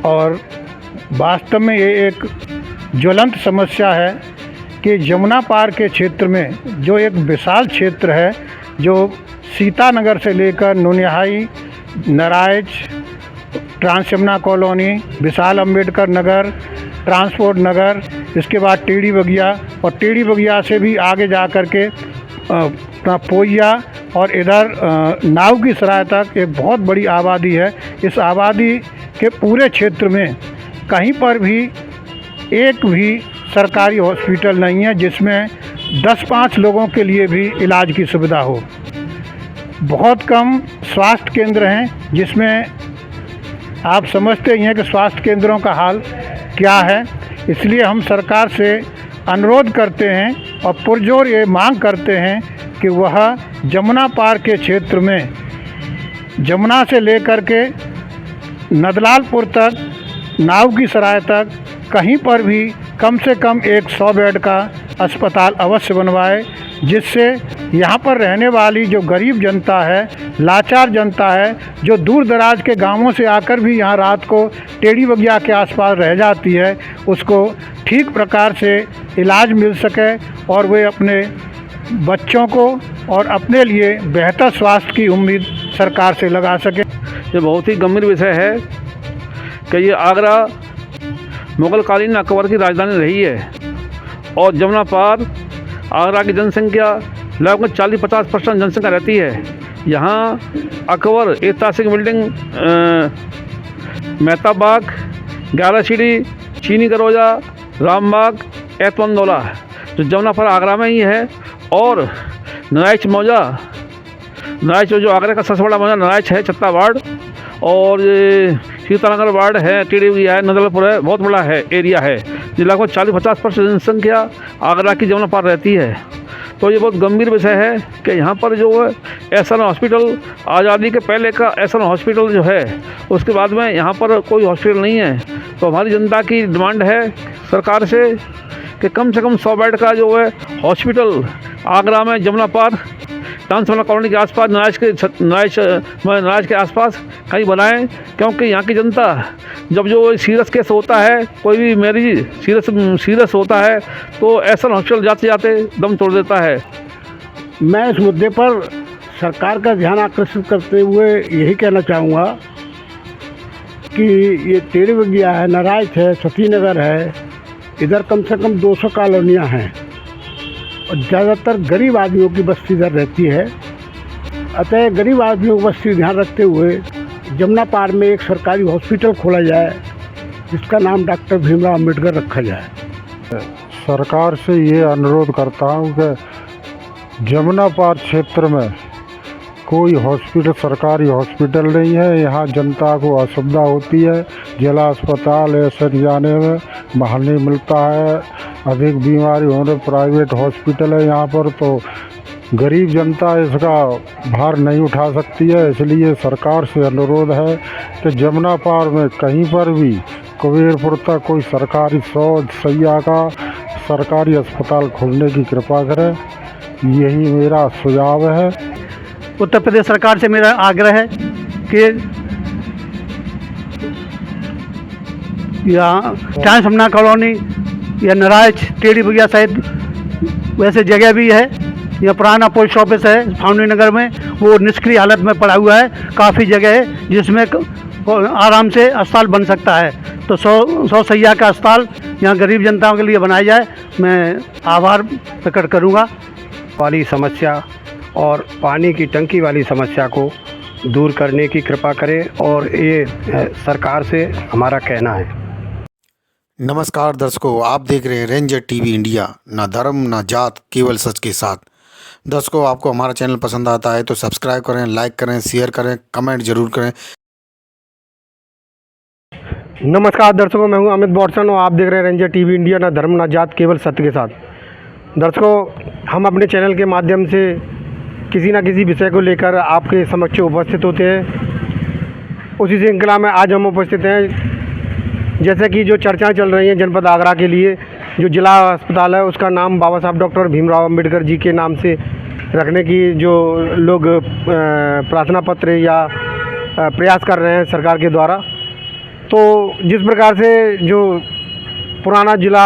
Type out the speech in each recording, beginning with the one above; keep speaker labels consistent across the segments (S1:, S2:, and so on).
S1: और वास्तव में ये एक ज्वलंत समस्या है कि जमुना पार के क्षेत्र में जो एक विशाल क्षेत्र है, जो सीतानगर से लेकर नोनिहाई, नारायज, ट्रांस यमुना कॉलोनी, विशाल अम्बेडकर नगर, ट्रांसपोर्ट नगर, इसके बाद टेढ़ी बगिया और टेढ़ी बगिया से भी आगे जा कर के पोइया और इधर नाव की सराय तक एक बहुत बड़ी आबादी है। इस आबादी के पूरे क्षेत्र में कहीं पर भी एक भी सरकारी हॉस्पिटल नहीं है जिसमें 10-5 लोगों के लिए भी इलाज की सुविधा हो। बहुत कम स्वास्थ्य केंद्र हैं जिसमें आप समझते ही हैं कि स्वास्थ्य केंद्रों का हाल क्या है। इसलिए हम सरकार से अनुरोध करते हैं और पुरजोर ये मांग करते हैं कि वह जमुना पार के क्षेत्र में जमुना से लेकर के नदलालपुर तक, नाव की सराय तक कहीं पर भी कम से कम एक 100 बेड का अस्पताल अवश्य बनवाए, जिससे यहाँ पर रहने वाली जो गरीब जनता है, लाचार जनता है, जो दूर दराज के गांवों से आकर भी यहाँ रात को टेढ़ी बगिया के आसपास रह जाती है, उसको ठीक प्रकार से इलाज मिल सके और वे अपने बच्चों को और अपने लिए बेहतर स्वास्थ्य की उम्मीद सरकार से लगा सके।
S2: ये बहुत ही गंभीर विषय है कि ये आगरा मुगलकालीन अकबर की राजधानी रही है और जमुना पार आगरा की जनसंख्या लगभग 40-50% जनसंख्या रहती है। यहाँ अकबर, ऐतिहासिक बिल्डिंग, मेहता बाग, 11 सीढ़ी, चीनी दरवाज़ा, रामबाग, ऐतमंदौला जो जमुना पार आगरा में ही है। और नारायज मौजा, नारायज जो आगरा का सबसे बड़ा मौजा नारायज है, छत्ता वार्ड, और सीतानगर वार्ड है, टेढ़ी बगिया है, नदलालपुर है, बहुत बड़ा है एरिया है। जो लगभग 40-50% जनसंख्या आगरा की जमुना पार रहती है। तो ये बहुत गंभीर विषय है कि यहाँ पर जो है एसएन हॉस्पिटल, आज़ादी के पहले का एसएन हॉस्पिटल जो है, उसके बाद में यहाँ पर कोई हॉस्पिटल नहीं है। तो हमारी जनता की डिमांड है सरकार से कि कम से कम 100 बेड का जो है हॉस्पिटल आगरा में जमुना पार, ट्रांस यमुना कॉलोनी के आसपास, नारायज के आसपास कहीं बनाएं, क्योंकि यहाँ की जनता जब जो सीरियस केस होता है, कोई भी मरीज सीरियस होता है, तो एसएन हॉस्पिटल जाते जाते दम तोड़ देता है।
S1: मैं इस मुद्दे पर सरकार का ध्यान आकर्षित करते हुए यही कहना चाहूँगा कि ये टेढ़ी बगिया है, नारायज है, सतीनगर है, इधर कम से कम 200 कॉलोनियाँ हैं और ज़्यादातर गरीब आदमियों की बस्ती इधर रहती है। अतः गरीब आदमियों की बस्ती ध्यान रखते हुए जमुना पार में एक सरकारी हॉस्पिटल खोला जाए जिसका नाम डॉक्टर भीमराव अम्बेडकर रखा जाए।
S3: सरकार से ये अनुरोध करता हूँ कि जमुना पार क्षेत्र में कोई हॉस्पिटल, सरकारी हॉस्पिटल नहीं है। यहाँ जनता को असुविधा होती है, जिला अस्पताल ऐसे जाने में बाहर नहीं मिलता है। अधिक बीमारी होने प्राइवेट हॉस्पिटल है यहाँ पर, तो गरीब जनता इसका भार नहीं उठा सकती है। इसलिए सरकार से अनुरोध है कि जमुना पार में कहीं पर भी कुबेरपुर तक कोई सरकारी 100 सैया का सरकारी अस्पताल खोलने की कृपा करें। यही मेरा सुझाव है।
S1: उत्तर प्रदेश सरकार से मेरा आग्रह है कि यहाँ ट्रांस यमुना कॉलोनी या नारायज, टेढ़ी बगिया सहित वैसे जगह भी है। यह पुराना पोस्ट ऑफिस है फाउंडी नगर में, वो निष्क्रिय हालत में पड़ा हुआ है। काफ़ी जगह है जिसमें आराम से अस्पताल बन सकता है। तो 100 सैया का अस्पताल यहाँ गरीब जनताओं के लिए बनाया जाए। मैं आभार प्रकट करूँगा।
S4: वाली समस्या और पानी की टंकी वाली समस्या को दूर करने की कृपा करें, और ये सरकार से हमारा कहना है।
S5: नमस्कार दर्शकों, आप देख रहे हैं रेंजर टीवी इंडिया। ना धर्म ना जात, केवल सच के साथ। दर्शकों, आपको हमारा चैनल पसंद आता है तो सब्सक्राइब करें, लाइक करें, शेयर करें, कमेंट जरूर करें।
S4: नमस्कार दर्शकों, मैं हूं अमित बॉर्सन और आप देख रहे हैं रेंजर टीवी इंडिया। ना धर्म ना जात, केवल सत्य के साथ। दर्शकों, हम अपने चैनल के माध्यम से किसी न किसी विषय को लेकर आपके समक्ष उपस्थित होते हैं। उसी श्रृंखला में आज हम उपस्थित हैं, जैसे कि जो चर्चाएं चल रही हैं जनपद आगरा के लिए, जो जिला अस्पताल है उसका नाम बाबा साहब डॉक्टर भीमराव अम्बेडकर जी के नाम से रखने की जो लोग प्रार्थना पत्र या प्रयास कर रहे हैं सरकार के द्वारा। तो जिस प्रकार से जो पुराना ज़िला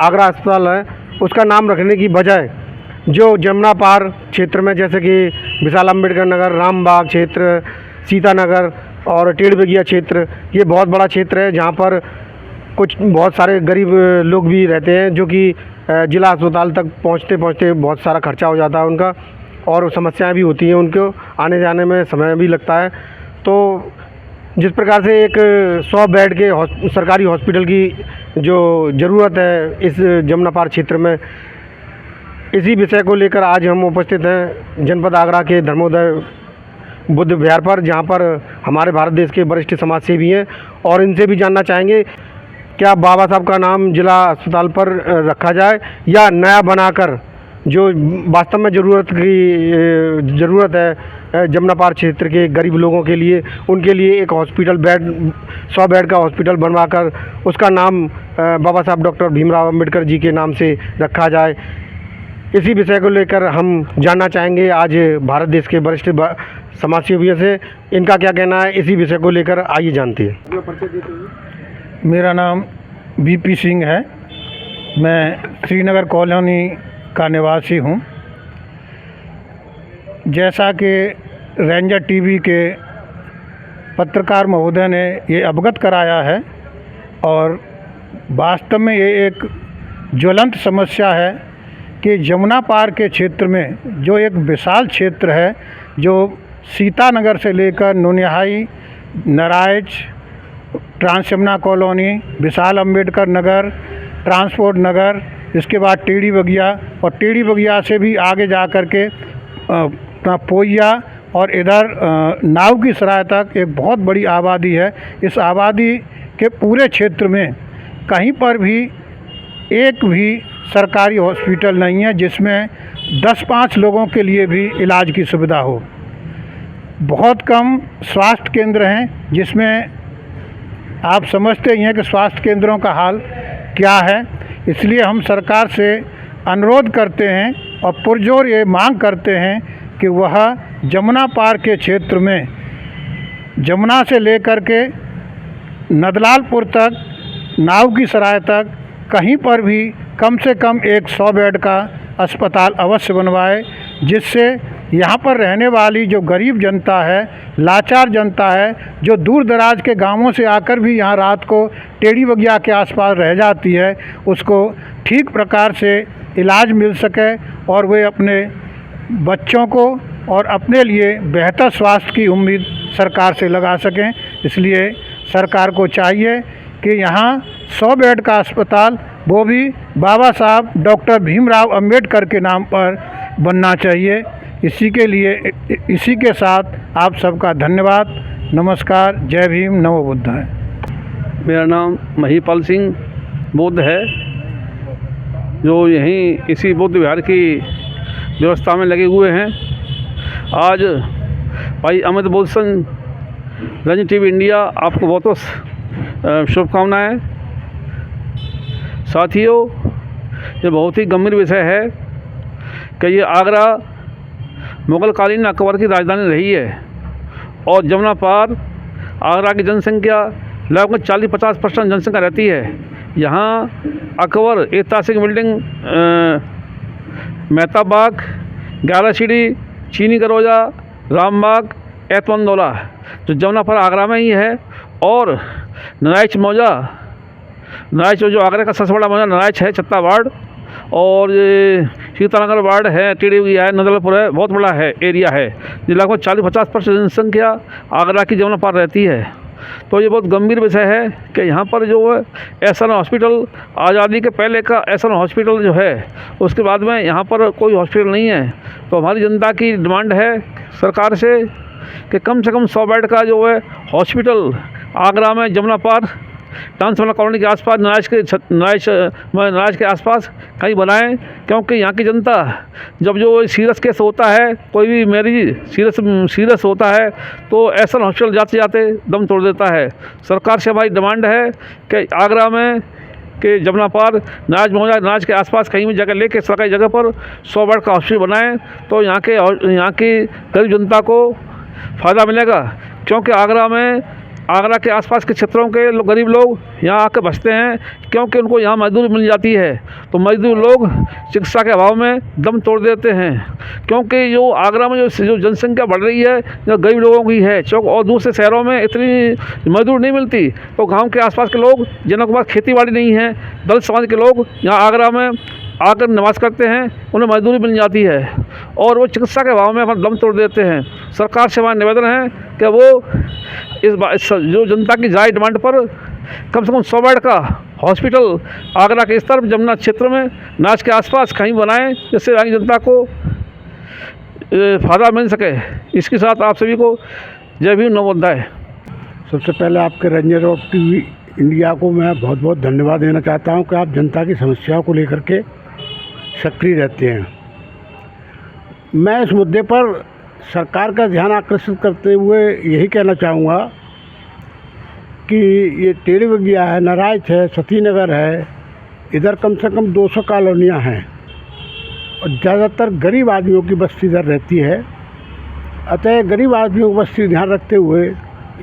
S4: आगरा अस्पताल है उसका नाम रखने की बजाय जो जमुना पार क्षेत्र में जैसे कि विशाल अम्बेडकर नगर, रामबाग क्षेत्र, सीतानगर और टेढ़बगिया क्षेत्र, ये बहुत बड़ा क्षेत्र है जहाँ पर बहुत सारे गरीब लोग भी रहते हैं जो कि ज़िला अस्पताल तक पहुँचते पहुँचते बहुत सारा खर्चा हो जाता है उनका, और समस्याएं भी होती हैं, उनको आने जाने में समय भी लगता है। तो जिस प्रकार से एक 100 बेड के सरकारी हॉस्पिटल की जो ज़रूरत है इस जमुना पार क्षेत्र में, इसी विषय को लेकर आज हम उपस्थित हैं जनपद आगरा के धर्मोदय बुद्ध विहार पर, जहां पर हमारे भारत देश के वरिष्ठ समाज सेवी हैं और इनसे भी जानना चाहेंगे क्या बाबा साहब का नाम जिला अस्पताल पर रखा जाए या नया बनाकर जो वास्तव में ज़रूरत है जमुना पार क्षेत्र के गरीब लोगों के लिए, उनके लिए एक हॉस्पिटल 100 बेड का हॉस्पिटल बनवाकर उसका नाम बाबा साहब डॉक्टर भीमराव अम्बेडकर जी के नाम से रखा जाए। इसी विषय को लेकर हम जानना चाहेंगे आज भारत देश के वरिष्ठ समाजसेवियों से, इनका क्या कहना है इसी विषय को लेकर, आइए जानते हैं।
S1: मेरा नाम बीपी सिंह है। मैं श्रीनगर कॉलोनी का निवासी हूँ। जैसा कि रेंजर टीवी के पत्रकार महोदय ने ये अवगत कराया है और वास्तव में ये एक ज्वलंत समस्या है कि जमुना पार के क्षेत्र में जो एक विशाल क्षेत्र है, जो सीतानगर से लेकर नोनिहाई, नारायण, ट्रांस यमुना कॉलोनी, विशाल अम्बेडकर नगर, ट्रांसपोर्ट नगर, इसके बाद टेढ़ी बगिया और टेढ़ी बगिया से भी आगे जा कर के पोइया और इधर नाव की सराय तक एक बहुत बड़ी आबादी है। इस आबादी के पूरे क्षेत्र में कहीं पर भी एक भी सरकारी हॉस्पिटल नहीं है जिसमें 10-5 लोगों के लिए भी इलाज की सुविधा हो। बहुत कम स्वास्थ्य केंद्र हैं जिसमें आप समझते ही हैं कि स्वास्थ्य केंद्रों का हाल क्या है। इसलिए हम सरकार से अनुरोध करते हैं और पुरजोर ये मांग करते हैं कि वह जमुना पार के क्षेत्र में जमुना से लेकर के नदलालपुर तक, नाव की सराय तक कहीं पर भी कम से कम एक 100 बेड का अस्पताल अवश्य बनवाए, जिससे यहाँ पर रहने वाली जो गरीब जनता है, लाचार जनता है, जो दूर दराज के गांवों से आकर भी यहाँ रात को टेढ़ी बगिया के आसपास रह जाती है, उसको ठीक प्रकार से इलाज मिल सके और वे अपने बच्चों को और अपने लिए बेहतर स्वास्थ्य की उम्मीद सरकार से लगा सकें। इसलिए सरकार को चाहिए कि यहाँ 100 बेड का अस्पताल, वो भी बाबा साहब डॉक्टर भीमराव अम्बेडकर के नाम पर बनना चाहिए। इसी के साथ आप सबका धन्यवाद, नमस्कार, जय भीम, नमो बुद्धाय।
S2: मेरा नाम महीपाल सिंह बुद्ध है, जो यहीं इसी बुद्ध विहार की व्यवस्था में लगे हुए हैं। आज भाई अमित बोलसन, रेंजर टीवी इंडिया, आपको बहुत बहुत शुभकामनाएँ। साथियों, ये बहुत ही गंभीर विषय है कि ये आगरा मुग़लकालीन अकबर की राजधानी रही है और जमुना पार आगरा की जनसंख्या लगभग 40-50% जनसंख्या रहती है। यहाँ अकबर ऐतिहासिक बिल्डिंग, मेहता बाग, 11 सीढ़ी, चीनी दरवाज़ा, रामबाग, ऐतवानदौला जो जमुना पार आगरा में ही है, और नारायण मौजा, नारायण जो आगरा का सबसे बड़ा मौजा नारायण है, छत्ता वार्ड, और सीतानगर वार्ड है, टेढ़ी बगिया है, नदलालपुर है, बहुत बड़ा है एरिया है। ये लगभग 40-50% जनसंख्या आगरा की जमुना पार रहती है। तो ये बहुत गंभीर विषय है कि यहाँ पर जो है एसएन हॉस्पिटल, आज़ादी के पहले का एसएन हॉस्पिटल जो है, उसके बाद में यहाँ पर कोई हॉस्पिटल नहीं है। तो हमारी जनता की डिमांड है सरकार से कम 100 बेड का जो है हॉस्पिटल आगरा में जमुना पार ट्रांस यमुना कॉलोनी के आसपास, नारायण के आसपास कहीं बनाएं, क्योंकि यहाँ की जनता जब जो सीरियस केस होता है, कोई भी मरीज सीरियस होता है, तो ऐसा हॉस्पिटल जाते जाते दम तोड़ देता है। सरकार से हमारी डिमांड है कि आगरा में कि जमुना पार नारायण के आसपास कहीं भी जगह लेके सरकारी जगह पर 100 बेड का हॉस्पिटल बनाएं, तो यहाँ की गरीब जनता को फ़ायदा मिलेगा। क्योंकि आगरा में आगरा के आसपास के क्षेत्रों के गरीब लोग यहाँ आकर बसते हैं, क्योंकि उनको यहाँ मजदूरी मिल जाती है। तो मजदूर लोग चिकित्सा के अभाव में दम तोड़ देते हैं, क्योंकि जो आगरा में जो जनसंख्या बढ़ रही है, जो गरीब लोगों की है चौक, और दूसरे शहरों में इतनी मजदूर नहीं मिलती। तो गाँव के आसपास के लोग जिनके पास खेती बाड़ी नहीं है, दलित समाज के लोग यहाँ आगरा में आकर निवास करते हैं, उन्हें मजदूरी मिल जाती है और वो चिकित्सा के अभाव में अपना दम तोड़ देते हैं। सरकार से हमारा निवेदन है कि वो इस जो जनता की जायज़ डिमांड पर कम से कम 100 बेड का हॉस्पिटल आगरा के इस तरफ जमुना क्षेत्र में नाच के आसपास कहीं बनाएं, जिससे आगे जनता को फ़ायदा मिल सके। इसके साथ आप सभी को जय भीम नमो बुद्धाय।
S1: सबसे पहले आपके रंजन टीवी इंडिया को मैं बहुत बहुत धन्यवाद देना चाहता हूं कि आप जनता की समस्याओं को लेकर के सक्रिय रहते हैं। मैं इस मुद्दे पर सरकार का ध्यान आकर्षित करते हुए यही कहना चाहूँगा कि ये टेढ़ी बगिया है, नारायच है, सती नगर है, इधर कम से कम 200 कॉलोनियाँ हैं और ज़्यादातर गरीब आदमियों की बस्ती इधर रहती है। अतः गरीब आदमियों की बस्ती ध्यान रखते हुए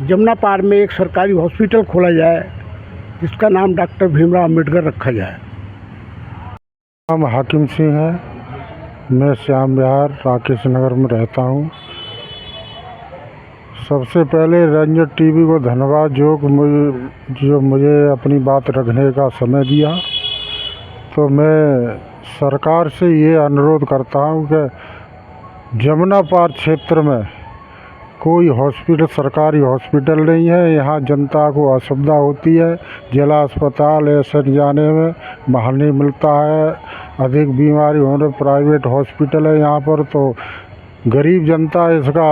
S1: जमुना पार में एक सरकारी हॉस्पिटल खोला जाए, जिसका नाम डॉक्टर भीमराव अम्बेडकर रखा जाए।
S3: नाम हाकिम सिंह है, मैं श्याम विहार राकेश नगर में रहता हूँ। सबसे पहले रंजन टीवी को धन्यवाद जो मुझे अपनी बात रखने का समय दिया। तो मैं सरकार से ये अनुरोध करता हूँ कि जमुना पार क्षेत्र में कोई हॉस्पिटल, सरकारी हॉस्पिटल नहीं है। यहाँ जनता को असुविधा होती है, जिला अस्पताल ऐसे जाने में बाहर नहीं मिलता है। अधिक बीमारी होने प्राइवेट हॉस्पिटल है यहाँ पर, तो गरीब जनता इसका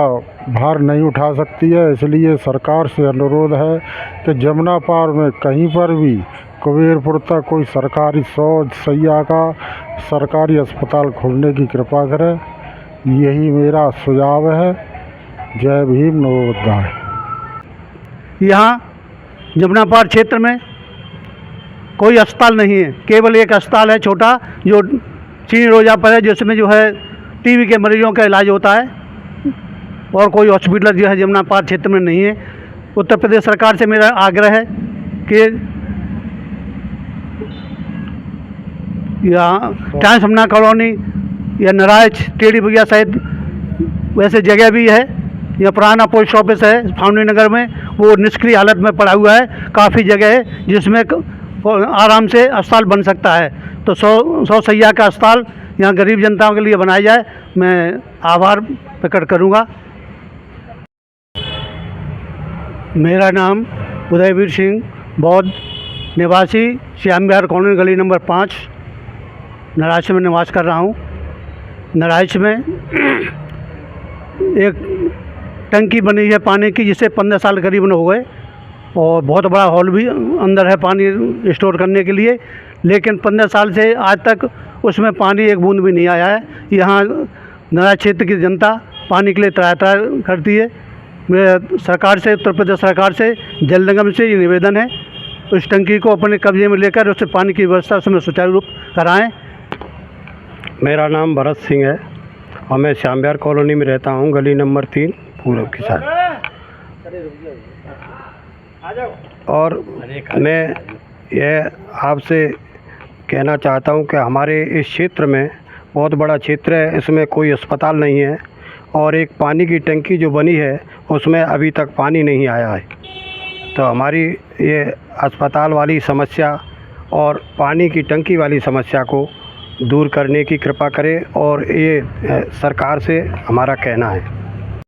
S3: भार नहीं उठा सकती है। इसलिए सरकार से अनुरोध है कि जमुना पार में कहीं पर भी कुबेरपुर तक कोई सरकारी 100 सैया का सरकारी अस्पताल खोलने की कृपा करें। यही मेरा सुझाव है। जय भीम नमो बुद्धाय।
S1: यहाँ जमुना पार क्षेत्र में कोई अस्पताल नहीं है, केवल एक अस्पताल है छोटा, जो चीनी रोजा पर है, जिसमें जो है टीबी के मरीजों का इलाज होता है, और कोई हॉस्पिटल जो है जमुना पार क्षेत्र में नहीं है। उत्तर प्रदेश सरकार से मेरा आग्रह है कि यहाँ ट्रांसमना कॉलोनी या नारायच, टेढ़ी बगिया सहित वैसे जगह भी है। यह पुराना पोस्ट ऑफिस है फाउंडी नगर में, वो निष्क्रिय हालत में पड़ा हुआ है। काफ़ी जगह है जिसमें आराम से अस्पताल बन सकता है। तो 100 सैया का अस्पताल यहाँ गरीब जनताओं के लिए बनाया जाए। मैं आभार प्रकट करूँगा। मेरा नाम उदयवीर सिंह, बौद्ध निवासी, श्याम विहार कॉलोनी, गली नंबर 5, नारायच में निवास कर रहा हूँ। नारायच में एक टंकी बनी है पानी की, जिसे 15 साल करीबन हो गए, और बहुत बड़ा हॉल भी अंदर है पानी स्टोर करने के लिए। लेकिन 15 साल से आज तक उसमें पानी एक बूंद भी नहीं आया है। यहाँ नारायच क्षेत्र की जनता पानी के लिए त्राहि करती है। मेरे सरकार से, उत्तर प्रदेश सरकार से, जल निगम से ये निवेदन है, उस टंकी को अपने कब्जे में लेकर उससे पानी की व्यवस्था उसमें सुचारू रूप कराएँ।
S4: मेरा नाम भरत सिंह है और मैं श्याम विहार कॉलोनी में रहता हूँ, गली नंबर 3 पूर्व के साथ। और मैं यह आपसे कहना चाहता हूँ कि हमारे इस क्षेत्र में बहुत बड़ा क्षेत्र है, इसमें कोई अस्पताल नहीं है, और एक पानी की टंकी जो बनी है उसमें अभी तक पानी नहीं आया है। तो हमारी ये अस्पताल वाली समस्या और पानी की टंकी वाली समस्या को दूर करने की कृपा करें, और ये सरकार से हमारा कहना है।